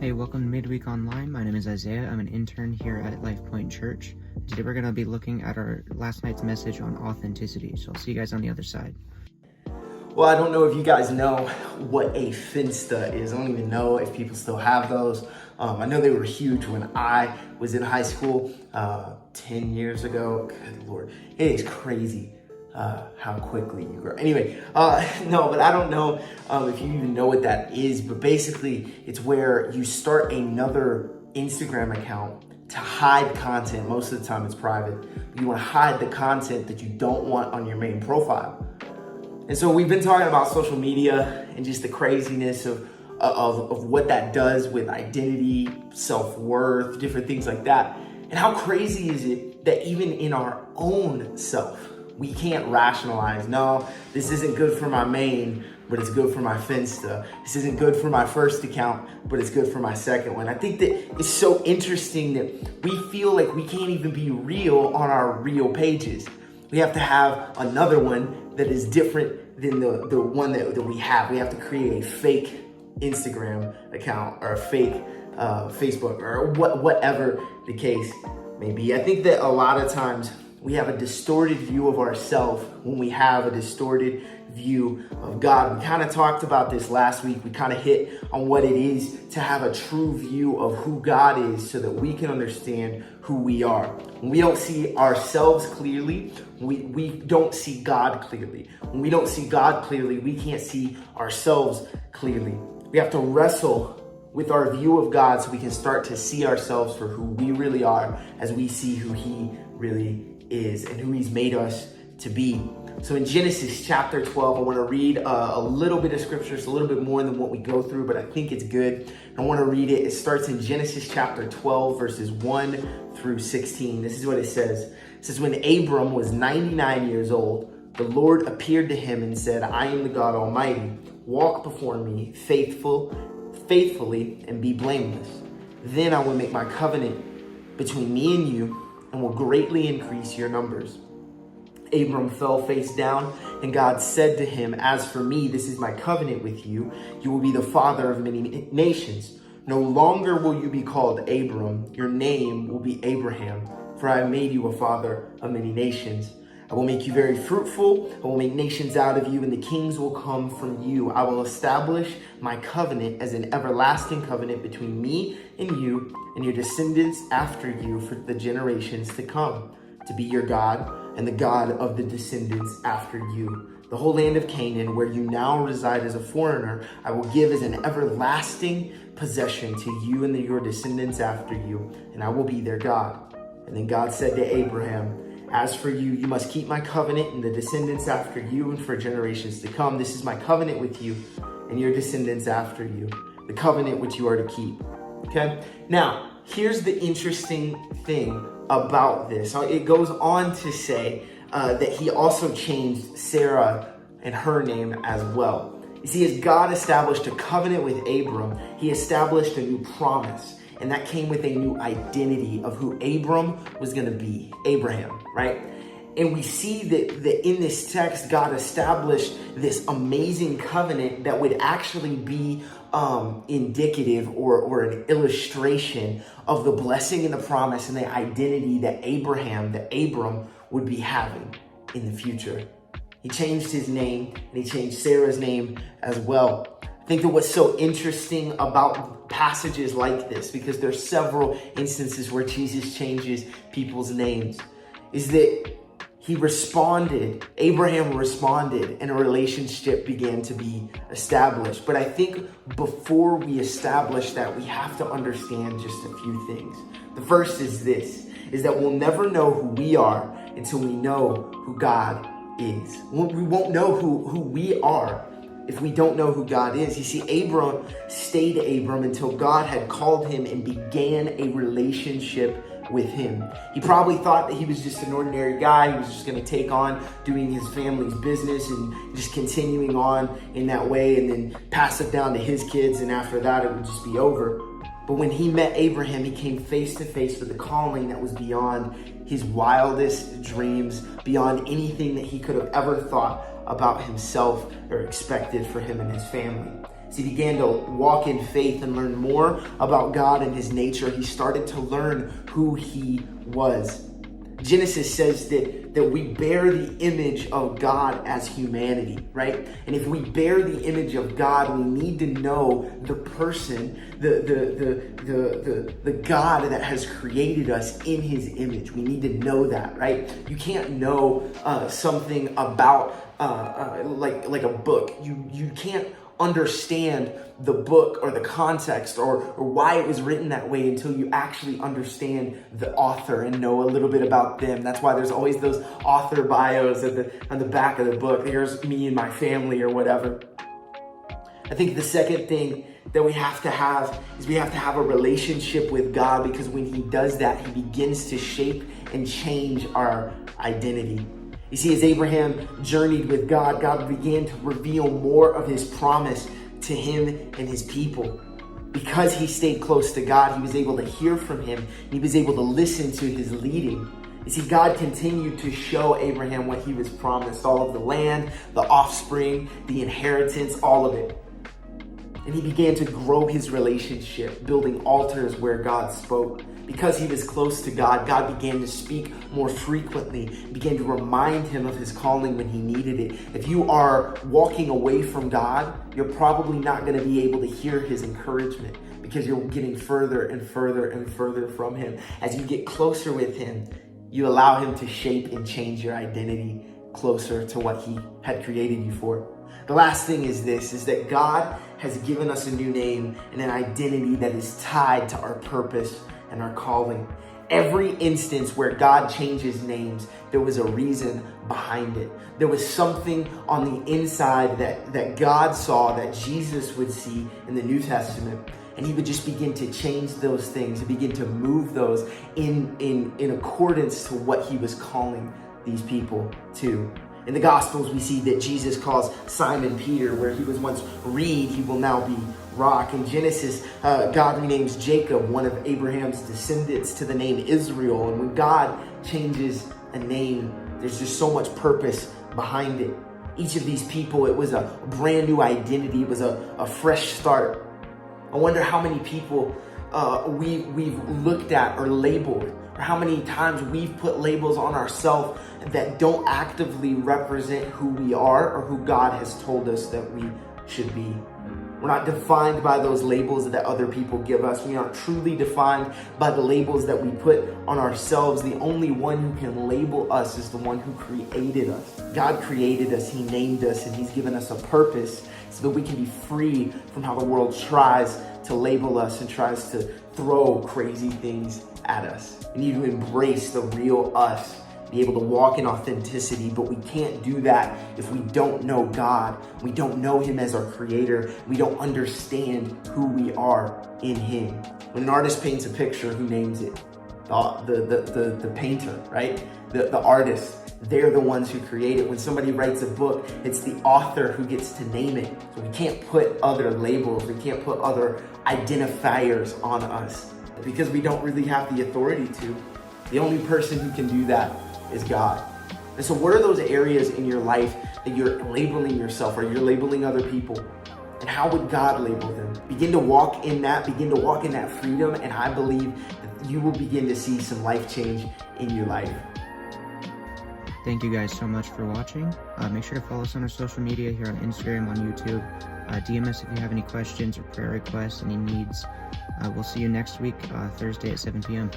Hey, welcome to Midweek Online. My name is Isaiah. I'm an intern here at Lifepointe Church. Today we're going to be looking at our last night's message on authenticity. So I'll see you guys on the other side. Well, I don't know if you guys know what a Finsta is. I don't even know if people still have those. I know they were huge when I was in high school 10 years ago. Good Lord, it is crazy how quickly you grow. Anyway, no, but I don't know if you even know what that is. But basically, it's where you start another Instagram account to hide content. Most of the time it's private. But you want to hide the content that you don't want on your main profile. And so we've been talking about social media and just the craziness of what that does with identity, self-worth, different things like that. And how crazy is it that even in our own self, we can't rationalize, no, this isn't good for my main, but it's good for my Finsta. This isn't good for my first account, but it's good for my second one. I think that it's so interesting that we feel like we can't even be real on our real pages. We have to have another one that is different than the one that we have. We have to create a fake Instagram account or a fake Facebook or whatever the case may be. I think that a lot of times we have a distorted view of ourselves when we have a distorted view of God. We kind of talked about this last week. We kind of hit on what it is to have a true view of who God is so that we can understand who we are. When we don't see ourselves clearly, we don't see God clearly. When we don't see God clearly, we can't see ourselves clearly. We have to wrestle with our view of God so we can start to see ourselves for who we really are as we see who He really is and who He's made us to be. So in Genesis chapter 12, I want to read a little bit of scripture. It's a little bit more than what we go through, but I think it's good. I want to read it. It starts in Genesis chapter 12, verses 1 through 16. This is what it says. It says, when Abram was 99 years old, the Lord appeared to him and said, I am the God Almighty. Walk before me faithfully, and be blameless. Then I will make my covenant between me and you and will greatly increase your numbers. Abram fell face down, and God said to him, as for me, this is my covenant with you. You will be the father of many nations. No longer will you be called Abram. Your name will be Abraham, for I have made you a father of many nations. I will make you very fruitful. I will make nations out of you, and the kings will come from you. I will establish my covenant as an everlasting covenant between me and you and your descendants after you for the generations to come, to be your God and the God of the descendants after you. The whole land of Canaan, where you now reside as a foreigner, I will give as an everlasting possession to you and your descendants after you, and I will be their God. And then God said to Abraham, as for you, you must keep my covenant and the descendants after you and for generations to come. This is my covenant with you and your descendants after you, the covenant which you are to keep. Okay? Now, here's the interesting thing about this. It goes on to say that he also changed Sarah and her name as well. You see, as God established a covenant with Abram, he established a new promise. And that came with a new identity of who Abram was going to be, Abraham, right? And we see that in this text, God established this amazing covenant that would actually be indicative or an illustration of the blessing and the promise and the identity that Abram would be having in the future. He changed his name and he changed Sarah's name as well. I think that what's so interesting about passages like this, because there's several instances where Jesus changes people's names, is that Abraham responded, and a relationship began to be established. But I think before we establish that, we have to understand just a few things. The first is this, is that we'll never know who we are until we know who God is. We won't know who we are if we don't know who God is. You see, Abram stayed Abram until God had called him and began a relationship with him. He probably thought that he was just an ordinary guy. He was just going to take on doing his family's business and just continuing on in that way and then pass it down to his kids, and after that it would just be over. But when he met Abraham, he came face to face with a calling that was beyond his wildest dreams, beyond anything that he could have ever thought about himself or expected for him and his family. As he began to walk in faith and learn more about God and his nature, he started to learn who he was. Genesis says that we bear the image of God as humanity, right? And if we bear the image of God, we need to know the person, the God that has created us in his image. We need to know that, right? You can't know something about like a book. You can't understand the book or the context or why it was written that way until you actually understand the author and know a little bit about them. That's why there's always those author bios on the back of the book. Here's me and my family or whatever. I think the second thing that we have to have is we have to have a relationship with God, because when he does that, he begins to shape and change our identity. You see, as Abraham journeyed with God, God began to reveal more of his promise to him and his people. Because he stayed close to God, he was able to hear from him, and he was able to listen to his leading. You see, God continued to show Abraham what he was promised, all of the land, the offspring, the inheritance, all of it. And he began to grow his relationship, building altars where God spoke. Because he was close to God, God began to speak more frequently, began to remind him of his calling when he needed it. If you are walking away from God, you're probably not going to be able to hear his encouragement, because you're getting further and further and further from him. As you get closer with him, you allow him to shape and change your identity closer to what he had created you for. The last thing is this, is that God has given us a new name and an identity that is tied to our purpose and our calling. Every instance where God changes names, there was a reason behind it. There was something on the inside that God saw, that Jesus would see in the New Testament. And he would just begin to change those things, begin to move those in accordance to what he was calling these people to. In the Gospels, we see that Jesus calls Simon Peter, where he was once reed, he will now be rock. In Genesis, God renames Jacob, one of Abraham's descendants, to the name Israel. And when God changes a name, there's just so much purpose behind it. Each of these people, it was a brand new identity. It was a fresh start. I wonder how many people we've looked at or labeled, or how many times we've put labels on ourselves that don't actively represent who we are or who God has told us that we should be. We're not defined by those labels that other people give us. We aren't truly defined by the labels that we put on ourselves. The only one who can label us is the one who created us. God created us, he named us, and he's given us a purpose so that we can be free from how the world tries to label us and tries to throw crazy things at us. We need to embrace the real us, be able to walk in authenticity, but we can't do that if we don't know God. We don't know him as our creator. We don't understand who we are in him. When an artist paints a picture, who names it? The painter, right? The artist. They're the ones who create it. When somebody writes a book, it's the author who gets to name it. So we can't put other labels. We can't put other identifiers on us, because we don't really have the authority to. The only person who can do that is God. And so what are those areas in your life that you're labeling yourself, or you're labeling other people? And how would God label them? Begin to walk in that freedom, and I believe that you will begin to see some life change in your life. Thank you guys so much for watching. Make sure to follow us on our social media here on Instagram, on YouTube. DM us if you have any questions or prayer requests, any needs. We'll see you next week, Thursday at 7 p.m.